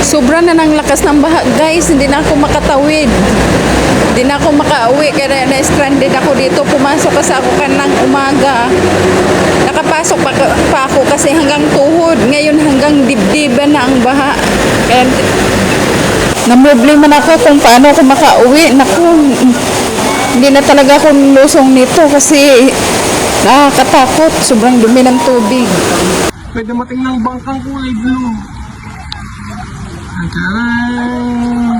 Sobra na ng lakas ng baha, guys. Hindi na ako makatawid. Hindi na ako makauwi. Kaya na-stranded ako dito. Pumasok kasi ako kanang umaga. Nakapasok pa ako kasi hanggang tuhod. Ngayon hanggang dibdiban na ang baha. Kaya namroblema na ako kung paano ako makauwi. Naku, hindi na talaga ako lusong nito kasi nakakatakot. Sobrang dumi ng tubig. Pwede mating ng bangkang kulay blue. Taran!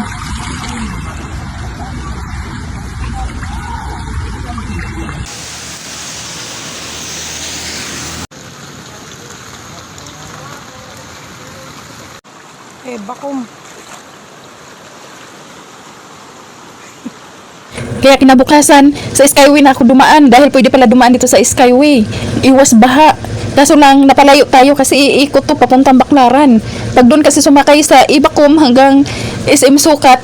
Bakom. Kaya kinabukasan, sa Skyway na ako dumaan dahil pwede pala dumaan dito sa Skyway. Iwas baha. Kaso lang napalayo tayo kasi iikot to papuntang Baclaran. Pag doon kasi sumakay sa Ibakom hanggang SM Sukat,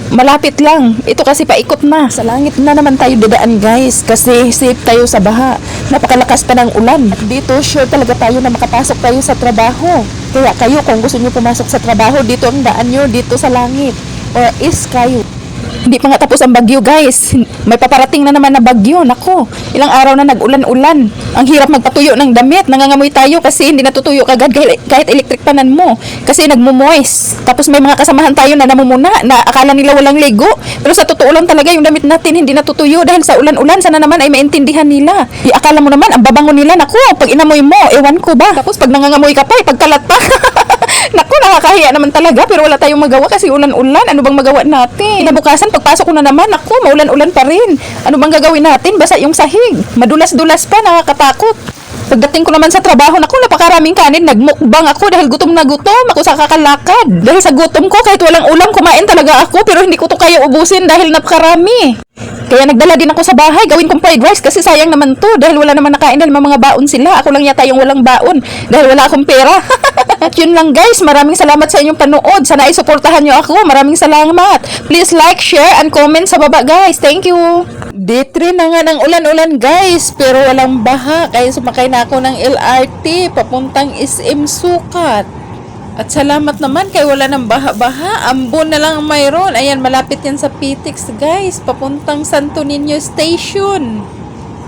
malapit lang. Ito kasi paikot na. Sa langit na naman tayo dadaan, guys, kasi safe tayo sa baha. Napakalakas pa ng ulan. At dito sure talaga tayo na makapasok tayo sa trabaho. Kaya kayo kung gusto nyo pumasok sa trabaho, dito ang daan nyo, dito sa langit or Skyway. Hindi pa nga tapos ang bagyo, guys. May paparating na naman na bagyo. Nako, ilang araw na nag-ulan-ulan. Ang hirap magpatuyo ng damit. Nangangamoy tayo kasi hindi natutuyo kagad kahit electric panan mo. Kasi nagmumoist. Tapos may mga kasamahan tayo na namumuna na akala nila walang ligo. Pero sa totoo lang talaga yung damit natin hindi natutuyo dahil sa ulan-ulan. Sana naman ay maintindihan nila. Di akala mo naman ang babango nila. Nako, pag inamoy mo, ewan ko ba. Tapos pag nangangamoy ka pa, pagkalat pa. Naku, nakakahiya naman talaga pero wala tayong magawa kasi ulan-ulan. Ano bang magawa natin? Kinabukasan, pagpasok ko na naman, naku, maulan-ulan pa rin. Ano bang gagawin natin? Basa yung sahig. Madulas-dulas pa, nakakatakot. Pagdating ko naman sa trabaho, naku, napakaraming kanin. Nagmukbang ako dahil gutom na gutom ako sa kakalakad. Dahil sa gutom ko, kahit walang ulam, kumain talaga ako pero hindi ko to kaya ubusin dahil napakarami. Kaya nagdala din ako sa bahay, gawin kong fried rice kasi sayang naman to dahil wala naman nakain dahil mga baon sila. Ako lang yata yung walang baon dahil wala akong pera. At yun lang, guys, maraming salamat sa inyong panood. Sana ay suportahan nyo ako. Maraming salamat. Please like, share, and comment sa baba, guys. Thank you. Day 3 na nga ng ulan-ulan, guys, pero walang baha kaya sumakay na ako ng LRT papuntang SM Sukat. At salamat naman kay wala ng baha-baha. Ambon na lang mayroon. Ayan, malapit yan sa PTX, guys. Papuntang Santo Niño Station.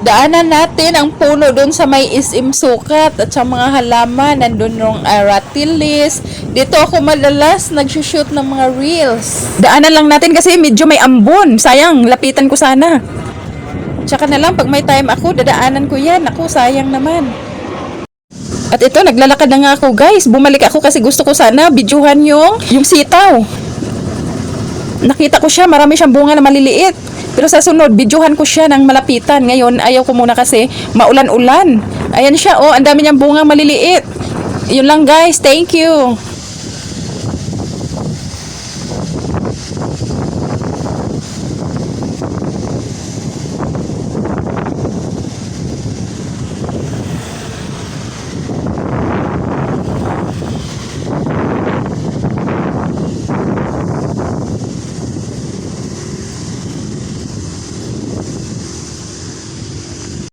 Daanan natin ang puno doon sa may SM Sukat at sa mga halaman. Nandun yung Aratilis. Dito ako madalas nagsushoot ng mga reels. Daanan lang natin kasi medyo may ambon. Sayang, lapitan ko sana. Tsaka na lang, pag may time ako, dadaanan ko yan. Ako, sayang naman. At ito, naglalakad na nga ako, guys. Bumalik ako kasi gusto ko sana videohan yung sitaw. Nakita ko siya, marami siyang bunga na maliliit. Pero sa sunod, videohan ko siya ng malapitan. Ngayon, ayaw ko muna kasi maulan-ulan. Ayan siya, oh, ang dami niyang bunga maliliit. Yun lang, guys. Thank you.